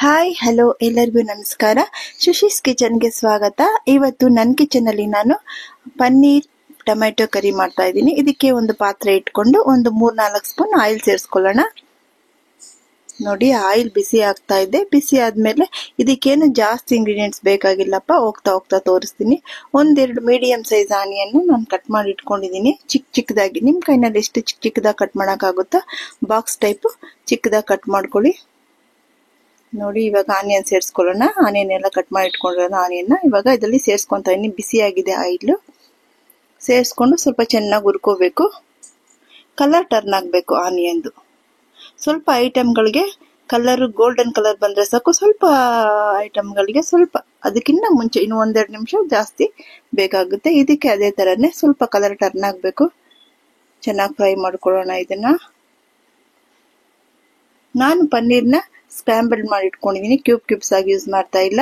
Hi hello ಎಲ್ಲರಿಗೂ ನಮಸ್ಕಾರ. ಶಶಿಸ್ ಕಿಚನ್ಗೆ ಸ್ವಾಗತ. ಇವತ್ತು ನನ್ನ ಕಿಚನಲ್ಲಿ ನಾನು ಪನ್ನೀರ್ ಟೊಮೆಟೊ ಕರಿ ಮಾಡ್ತಾ ಇದ್ದೀನಿ. ಇದಕ್ಕೆ ಒಂದು ಪಾತ್ರೆ ಇಟ್ಕೊಂಡು ಒಂದು 3-4 ಸ್ಪೂನ್ ಆಯಿಲ್ ಸೇರಿಸ್ಕೊಳ್ಳೋಣ. ನೋಡಿ, ಆಯಿಲ್ ಬಿಸಿ ಆಗ್ತಾ ಇದೆ. ಬಿಸಿ ಆದ್ಮೇಲೆ ಇದಕ್ಕೇನು ಜಾಸ್ತಿ ಇಂಗ್ರೀಡಿಯೆಂಟ್ಸ್ ಬೇಕಾಗಿಲ್ಲಪ್ಪ, ಹೋಗ್ತಾ ಹೋಗ್ತಾ ತೋರಿಸ್ತೀನಿ. 1-2 ಮೀಡಿಯಂ ಸೈಜ್ ಆನಿಯನ್ ನಾನು ಕಟ್ ಮಾಡಿ ಇಟ್ಕೊಂಡಿದ್ದೀನಿ, ಚಿಕ್ಕದಾಗಿ. ನಿಮ್ ಕೈನಲ್ಲಿ ಎಷ್ಟು ಚಿಕ್ಕದಾಗಿ ಕಟ್ ಮಾಡೋಕ್ಕಾಗುತ್ತೋ ಬಾಕ್ಸ್ ಟೈಪ್ ಚಿಕ್ಕದಾಗಿ ಕಟ್ ಮಾಡ್ಕೊಳ್ಳಿ. ನೋಡಿ, ಇವಾಗ ಆನಿಯನ್ ಸೇರಿಸ್ಕೊಳ್ಳೋಣ. ಆನಿಯನ್ ಎಲ್ಲ ಕಟ್ ಮಾಡಿ ಇಟ್ಕೊಂಡಿರೋದು ಆನಿಯನ್ ಇವಾಗ ಇದರಲ್ಲಿ ಸೇರಿಸ್ಕೊಂತ ಇದೀನಿ. ಬಿಸಿಯಾಗಿದೆ ಆಯಿಲ್. ಸೇರಿಸ್ಕೊಂಡು ಸ್ವಲ್ಪ ಚೆನ್ನಾಗಿ ಹುರ್ಕೋಬೇಕು. ಕಲರ್ ಟರ್ನ್ ಆಗಬೇಕು ಆನಿಯನ್ದು. ಸ್ವಲ್ಪ ಐಟಮ್ಗಳಿಗೆ ಕಲರ್ ಗೋಲ್ಡನ್ ಕಲರ್ ಬಂದ್ರೆ ಸಾಕು. ಸ್ವಲ್ಪ ಐಟಮ್ಗಳಿಗೆ ಸ್ವಲ್ಪ ಅದಕ್ಕಿಂತ ಮುಂಚೆ ಇನ್ನು 1-2 ನಿಮಿಷ ಜಾಸ್ತಿ ಬೇಕಾಗುತ್ತೆ. ಇದಕ್ಕೆ ಅದೇ ತರನೇ ಸ್ವಲ್ಪ ಕಲರ್ ಟರ್ನ್ ಆಗಬೇಕು. ಚೆನ್ನಾಗಿ ಫ್ರೈ ಮಾಡ್ಕೊಳ್ಳೋಣ ಇದನ್ನ. ನಾನು ಪನ್ನೀರ್ನ ಸ್ಕ್ರಾಂಬಲ್ ಮಾಡಿ ಇಟ್ಕೊಂಡಿದ್ದೀನಿ, ಕ್ಯೂಬ್ಸ್ ಆಗಿ ಯೂಸ್ ಮಾಡ್ತಾ ಇಲ್ಲ.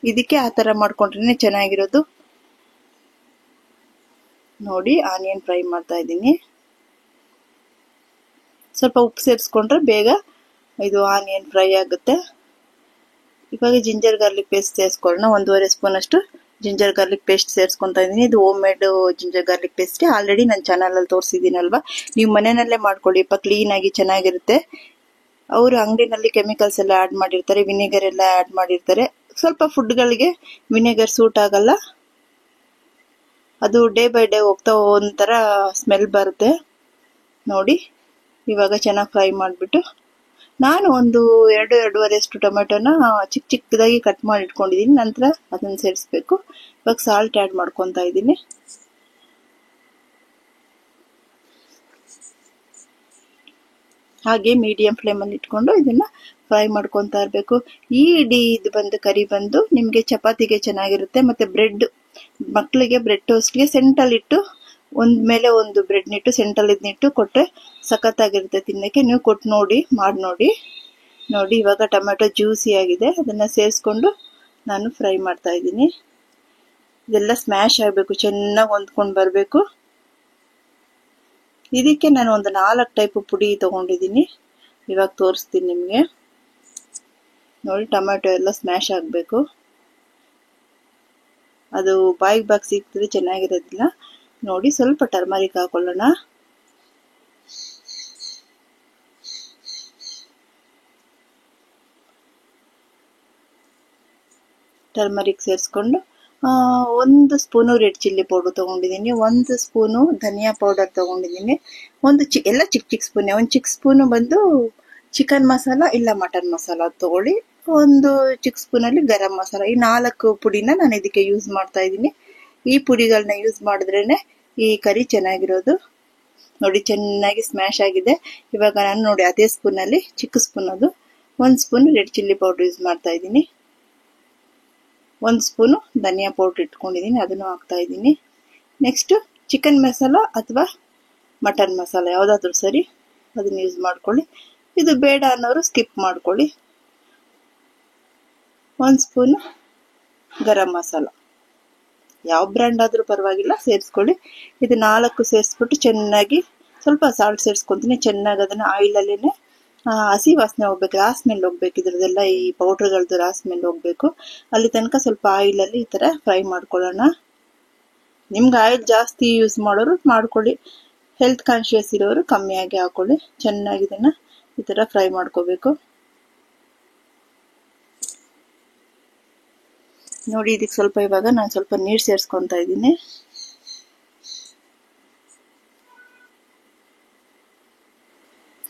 ಇದಕ್ಕೆ ಆ ತರ ಮಾಡ್ಕೊಂಡ್ರೆ ಚೆನ್ನಾಗಿರೋದು. ನೋಡಿ, ಆನಿಯನ್ ಫ್ರೈ ಮಾಡ್ತಾ ಇದ್ದೀನಿ. ಸ್ವಲ್ಪ ಉಪ್ಪು ಸೇರಿಸ್ಕೊಂಡ್ರೆ ಬೇಗ ಇದು ಆನಿಯನ್ ಫ್ರೈ ಆಗುತ್ತೆ. ಇವಾಗ ಜಿಂಜರ್ ಗಾರ್ಲಿಕ್ ಪೇಸ್ಟ್ ಸೇರಿಸ್ಕೊಳ್ಳೋಣ. 1.5 ಸ್ಪೂನ್ ಅಷ್ಟು ಜಿಂಜರ್ ಗಾರ್ಲಿಕ್ ಪೇಸ್ಟ್ ಸೇರಿಸ್ಕೊಂತ ಇದ್ದೀನಿ. ಇದು home made ginger garlic paste. Already ನನ್ನ ಚಾನಲ್ ಅಲ್ಲಿ ತೋರಿಸಿದ್ದೀನಲ್ವಾ. ನೀವು ಮನೆಯಲ್ಲೇ ಮಾಡ್ಕೊಳ್ಳಿಪ್ಪ, ಕ್ಲೀನ್ ಆಗಿ ಚೆನ್ನಾಗಿರುತ್ತೆ. ಅವರು ಅಂಗಡಿನಲ್ಲಿ ಕೆಮಿಕಲ್ಸ್ ಎಲ್ಲ ಆಡ್ ಮಾಡಿರ್ತಾರೆ, ವಿನೆಗರ್ ಎಲ್ಲ ಆಡ್ ಮಾಡಿರ್ತಾರೆ. ಸ್ವಲ್ಪ ಫುಡ್ಗಳಿಗೆ ವಿನೆಗರ್ ಸೂಟ್ ಆಗಲ್ಲ. ಅದು ಡೇ ಬೈ ಡೇ ಹೋಗ್ತಾ ಒಂಥರ ಸ್ಮೆಲ್ ಬರುತ್ತೆ. ನೋಡಿ, ಇವಾಗ ಚೆನ್ನಾಗಿ ಫ್ರೈ ಮಾಡಿಬಿಟ್ಟು ನಾನು ಒಂದು 2-2.5 ಟೊಮೆಟೊನ ಚಿಕ್ಕದಾಗಿ ಕಟ್ ಮಾಡಿ ಇಟ್ಕೊಂಡಿದ್ದೀನಿ. ನಂತರ ಅದನ್ನ ಸೇರಿಸ್ಬೇಕು. ಇವಾಗ ಸಾಲ್ಟ್ ಆಡ್ ಮಾಡ್ಕೊತಾ ಇದ್ದೀನಿ. ಹಾಗೆ ಮೀಡಿಯಂ ಫ್ಲೇಮ್ ಅಲ್ಲಿ ಇಟ್ಕೊಂಡು ಇದನ್ನ ಫ್ರೈ ಮಾಡ್ಕೊಂತಾ ಇರಬೇಕು. ಇದು ಬಂದು ಕರಿ ಬಂದು ನಿಮ್ಗೆ ಚಪಾತಿಗೆ ಚೆನ್ನಾಗಿರುತ್ತೆ. ಮತ್ತೆ ಬ್ರೆಡ್, ಮಕ್ಕಳಿಗೆ ಬ್ರೆಡ್ ಟೋಸ್ಟ್ಗೆ ಸೆಂಟಲ್ ಇಟ್ಟು ಒಂದ್ ಮೇಲೆ ಒಂದು ಬ್ರೆಡ್ ನಿಟ್ಟು ಸೆಂಟಲ್ ಇದನ್ನಿಟ್ಟು ಕೊಟ್ರೆ ಸಖತ್ತಾಗಿರುತ್ತೆ ತಿನ್ನಕ್ಕೆ. ನೀವು ಕೊಟ್ಟು ನೋಡಿ, ಮಾಡಿ ನೋಡಿ. ನೋಡಿ, ಇವಾಗ ಟೊಮೆಟೊ ಜ್ಯೂಸಿ ಆಗಿದೆ. ಅದನ್ನ ಸೇರಿಸ್ಕೊಂಡು ನಾನು ಫ್ರೈ ಮಾಡ್ತಾ ಇದ್ದೀನಿ. ಇದೆಲ್ಲ ಸ್ಮ್ಯಾಶ್ ಆಗ್ಬೇಕು, ಚೆನ್ನಾಗಿ ಹೊಂದ್ಕೊಂಡು ಬರ್ಬೇಕು. ಇದಕ್ಕೆ ನಾನು ಒಂದು 4 ಟೈಪ್ ಪುಡಿ ತಗೊಂಡಿದ್ದೀನಿ. ಇವಾಗ ತೋರಿಸ್ತೀನಿ ನಿಮ್ಗೆ. ನೋಡಿ, ಟೊಮೆಟೊ ಎಲ್ಲ ಸ್ಮ್ಯಾಶ್ ಆಗ್ಬೇಕು. ಅದು ಬಾಯಿಗೆ ಸಿಗ್ತದೆ, ಚೆನ್ನಾಗಿರೋದಿಲ್ಲ. ನೋಡಿ, ಸ್ವಲ್ಪ ಟರ್ಮರಿಕ್ ಹಾಕೊಳ್ಳೋಣ. ಟರ್ಮರಿಕ್ ಸೇರಿಸ್ಕೊಂಡು 1 ಸ್ಪೂನು ರೆಡ್ ಚಿಲ್ಲಿ ಪೌಡರ್ ತಗೊಂಡಿದ್ದೀನಿ. 1 ಸ್ಪೂನು ಧನಿಯಾ ಪೌಡರ್ ತಗೊಂಡಿದ್ದೀನಿ. ಎಲ್ಲ ಚಿಕ್ಕ ಸ್ಪೂನ್. 1 ಚಿಕ್ಕ ಸ್ಪೂನು ಬಂದು ಚಿಕನ್ ಮಸಾಲ ಇಲ್ಲ ಮಟನ್ ಮಸಾಲ ತಗೊಳ್ಳಿ. 1 ಚಿಕ್ಕ ಸ್ಪೂನಲ್ಲಿ ಗರಂ ಮಸಾಲ. ಈ 4 ಪುಡಿನ ನಾನು ಇದಕ್ಕೆ ಯೂಸ್ ಮಾಡ್ತಾ ಇದ್ದೀನಿ. ಈ ಪುಡಿಗಳನ್ನ ಯೂಸ್ ಮಾಡಿದ್ರೇನೆ ಈ ಕರಿ ಚೆನ್ನಾಗಿರೋದು. ನೋಡಿ, ಚೆನ್ನಾಗಿ ಸ್ಮ್ಯಾಶ್ ಆಗಿದೆ. ಇವಾಗ ನಾನು ನೋಡಿ ಅದೇ ಸ್ಪೂನಲ್ಲಿ, ಚಿಕ್ಕ ಸ್ಪೂನ್ ಅದು, 1 spoon red chilli powder use ಮಾಡ್ತಾ ಇದ್ದೀನಿ. 1 ಸ್ಪೂನು ಧನಿಯಾ ಪೌಡರ್ ಇಟ್ಕೊಂಡಿದ್ದೀನಿ, ಅದನ್ನು ಹಾಕ್ತಾ ಇದ್ದೀನಿ. ನೆಕ್ಸ್ಟ್ ಚಿಕನ್ ಮಸಾಲ ಅಥವಾ ಮಟನ್ ಮಸಾಲ ಯಾವ್ದಾದ್ರು ಸರಿ, ಅದನ್ನ ಯೂಸ್ ಮಾಡ್ಕೊಳ್ಳಿ. ಇದು ಬೇಡ ಅನ್ನೋರು ಸ್ಕಿಪ್ ಮಾಡ್ಕೊಳ್ಳಿ. 1 ಸ್ಪೂನ್ ಗರಂ ಮಸಾಲ, ಯಾವ ಬ್ರ್ಯಾಂಡ್ ಆದ್ರೂ ಪರವಾಗಿಲ್ಲ, ಸೇರಿಸ್ಕೊಳ್ಳಿ. ಇದು 4 ಸೇರಿಸ್ಬಿಟ್ಟು ಚೆನ್ನಾಗಿ ಸ್ವಲ್ಪ ಸಾಲ್ಟ್ ಸೇರಿಸ್ಕೊಂತೀನಿ. ಚೆನ್ನಾಗಿ ಅದನ್ನ ಆಯಿಲ್ ಅಲ್ಲೇನೆ ಹಸಿ ವಾಸನೆ ಹೋಗ್ಬೇಕು, ರಾಸ್ ಮೇಲೆ ಹೋಗ್ಬೇಕು. ಇದ್ರದೆಲ್ಲ ಈ ಪೌಡರ್ಗಳದ್ದು ರಾಸ್ ಮೇಲೆ ಹೋಗ್ಬೇಕು. ಅಲ್ಲಿ ತನಕ ಸ್ವಲ್ಪ ಆಯಿಲ್ ಅಲ್ಲಿ ಈ ತರ ಫ್ರೈ ಮಾಡ್ಕೊಳ್ಳೋಣ. ನಿಮ್ಗೆ ಆಯಿಲ್ ಜಾಸ್ತಿ ಯೂಸ್ ಮಾಡೋರು ಮಾಡ್ಕೊಳ್ಳಿ, ಹೆಲ್ತ್ ಕಾನ್ಶಿಯಸ್ ಇರೋರು ಕಮ್ಮಿಯಾಗಿ ಹಾಕೊಳ್ಳಿ. ಚೆನ್ನಾಗಿ ಇದನ್ನ ಈ ತರ ಫ್ರೈ ಮಾಡ್ಕೋಬೇಕು. ನೋಡಿ, ಇದಕ್ಕೆ ಸ್ವಲ್ಪ ಇವಾಗ ನಾನು ಸ್ವಲ್ಪ ನೀರು ಸೇರಿಸ್ಕೊಂತ ಇದ್ದೀನಿ.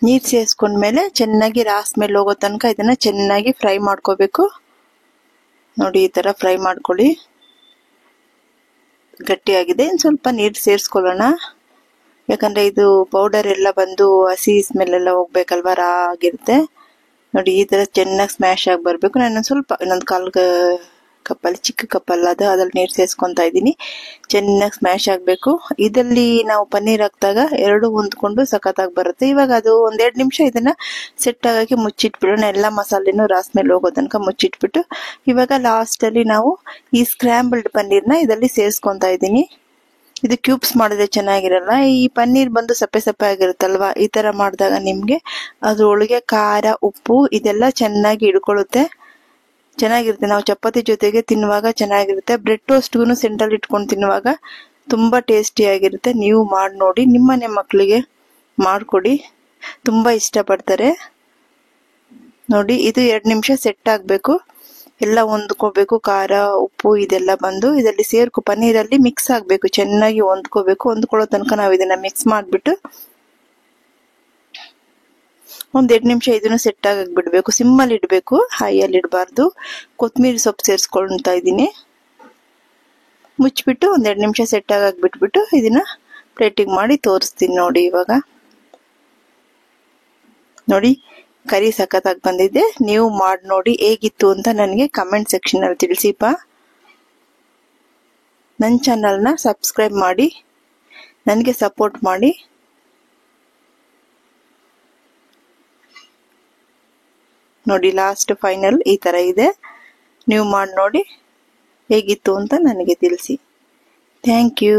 ನೀರು ಸೇರಿಸ್ಕೊಂಡ್ಮೇಲೆ ಚೆನ್ನಾಗಿ ರಾಸ್ ಮೇಲೆ ಹೋಗೋ ತನಕ ಇದನ್ನ ಚೆನ್ನಾಗಿ ಫ್ರೈ ಮಾಡ್ಕೋಬೇಕು. ನೋಡಿ, ಈ ತರ ಫ್ರೈ ಮಾಡ್ಕೊಳ್ಳಿ. ಗಟ್ಟಿಯಾಗಿದೆ, ಸ್ವಲ್ಪ ನೀರು ಸೇರಿಸ್ಕೊಳ್ಳೋಣ. ಯಾಕಂದ್ರೆ ಇದು ಪೌಡರ್ ಎಲ್ಲ ಬಂದು ಹಸಿ ಸ್ಮೆಲ್ ಎಲ್ಲ ಹೋಗ್ಬೇಕಲ್ವಾ, ರಾ ಆಗಿರುತ್ತೆ. ನೋಡಿ, ಈ ತರ ಚೆನ್ನಾಗಿ ಸ್ಮ್ಯಾಶ್ ಆಗಿ ಬರ್ಬೇಕು. ನಾನು ಸ್ವಲ್ಪ ಇನ್ನೊಂದು 1/4 ಕಪ್ಪಲ್ಲಿ, ಚಿಕ್ಕ ಕಪ್ಪಲ್ಲ ಅದು, ಅದ್ರಲ್ಲಿ ನೀರು ಸೇರಿಸ್ಕೊಂತ ಇದ್ದೀನಿ. ಚೆನ್ನಾಗಿ ಸ್ಮ್ಯಾಶ್ ಆಗ್ಬೇಕು. ಇದರಲ್ಲಿ ನಾವು ಪನ್ನೀರ್ ಹಾಕಿದಾಗ 2 ಹೊಂದ್ಕೊಂಡು ಸಖತ್ತಾಗಿ ಬರುತ್ತೆ. ಇವಾಗ ಅದು 1-2 ನಿಮಿಷ ಇದನ್ನ ಸೆಟ್ ಆಗೋಕೆ ಮುಚ್ಚಿಟ್ಬಿಡೋಣ. ಎಲ್ಲ ಮಸಾಲೆನೂ ರಾಸ್ ಮೇಲೆ ಹೋಗೋ ತನಕ ಮುಚ್ಚಿಟ್ಬಿಟ್ಟು ಇವಾಗ ಲಾಸ್ಟ್ ಅಲ್ಲಿ ನಾವು ಈ ಸ್ಕ್ರಾಂಬಲ್ಡ್ ಪನ್ನೀರ್ನ ಇದರಲ್ಲಿ ಸೇರಿಸ್ಕೊಂತ ಇದ್ದೀನಿ. ಇದು ಕ್ಯೂಬ್ಸ್ ಮಾಡಿದ್ರೆ ಚೆನ್ನಾಗಿರಲ್ಲ. ಈ ಪನ್ನೀರ್ ಬಂದು ಸಪ್ಪೆ ಸಪ್ಪೆ ಆಗಿರುತ್ತಲ್ವಾ, ಈ ತರ ಮಾಡಿದಾಗ ನಿಮ್ಗೆ ಅದ್ರೊಳಗೆ ಖಾರ ಉಪ್ಪು ಇದೆಲ್ಲ ಚೆನ್ನಾಗಿ ಹಿಡ್ಕೊಳ್ಳುತ್ತೆ. ಚೆನ್ನಾಗಿರುತ್ತೆ. ನಾವು ಚಪಾತಿ ಜೊತೆಗೆ ತಿನ್ನುವಾಗ ಚೆನ್ನಾಗಿರುತ್ತೆ. ಬ್ರೆಡ್ ಟೋಸ್ಟ್ಗೂ ಸೆಂಟ್ರಲ್ಲಿ ಇಟ್ಕೊಂಡು ತಿನ್ನುವಾಗ ತುಂಬಾ ಟೇಸ್ಟಿ ಆಗಿರುತ್ತೆ. ನೀವು ಮಾಡಿ ನೋಡಿ, ನಿಮ್ಮನೆ ಮಕ್ಕಳಿಗೆ ಮಾಡ್ಕೊಡಿ, ತುಂಬಾ ಇಷ್ಟಪಡ್ತಾರೆ. ನೋಡಿ, ಇದು 2 ನಿಮಿಷ ಸೆಟ್ ಆಗ್ಬೇಕು, ಎಲ್ಲ ಹೊಂದ್ಕೋಬೇಕು. ಖಾರ ಉಪ್ಪು ಇದೆಲ್ಲ ಬಂದು ಇದರಲ್ಲಿ ಪನ್ನೀರಲ್ಲಿ ಮಿಕ್ಸ್ ಆಗ್ಬೇಕು, ಚೆನ್ನಾಗಿ ಹೊಂದ್ಕೋಬೇಕು. ಹೊಂದ್ಕೊಳ್ಳೋ ತನಕ ನಾವು ಇದನ್ನ ಮಿಕ್ಸ್ ಮಾಡ್ಬಿಟ್ಟು ಒಂದ್ 2 ನಿಮಿಷ ಇದನ್ನು ಸೆಟ್ ಆಗಕ್ ಬಿಡ್ಬೇಕು. ಸಿಮ್ಮಲ್ಲಿ ಇಡ್ಬೇಕು, ಹೈಯಲ್ಲಿ ಇಡಬಾರ್ದು. ಕೊತ್ತಂಬರಿ ಸೊಪ್ಪು ಸೇರಿಸ್ಕೊಳ್ತಾ ಇದೀನಿ. ಮುಚ್ಚಿಬಿಟ್ಟು ಒಂದ್ 2 ನಿಮಿಷ ಸೆಟ್ ಆಗಕ್ ಬಿಟ್ಬಿಟ್ಟು ಇದನ್ನ ಪ್ಲೇಟಿಗೆ ಮಾಡಿ ತೋರಿಸ್ತೀನಿ. ನೋಡಿ, ಇವಾಗ ನೋಡಿ ಕರಿ ಸಖತ್ತಾಗಿ ಬಂದಿದೆ. ನೀವು ಮಾಡಿ ನೋಡಿ ಹೇಗಿತ್ತು ಅಂತ ನನಗೆ ಕಮೆಂಟ್ ಸೆಕ್ಷನ್ ಅಲ್ಲಿ ತಿಳಿಸಿಪ್ಪ. ನನ್ನ ಚಾನಲ್ನ ಸಬ್ಸ್ಕ್ರೈಬ್ ಮಾಡಿ ನನಗೆ ಸಪೋರ್ಟ್ ಮಾಡಿ. ನೋಡಿ, ಲಾಸ್ಟ್ ಫೈನಲ್ ಈ ತರ ಇದೆ. ನೀವು ಮಾಡಿ ನೋಡಿ ಹೇಗಿತ್ತು ಅಂತ ನನಗೆ ತಿಳಿಸಿ. Thank you.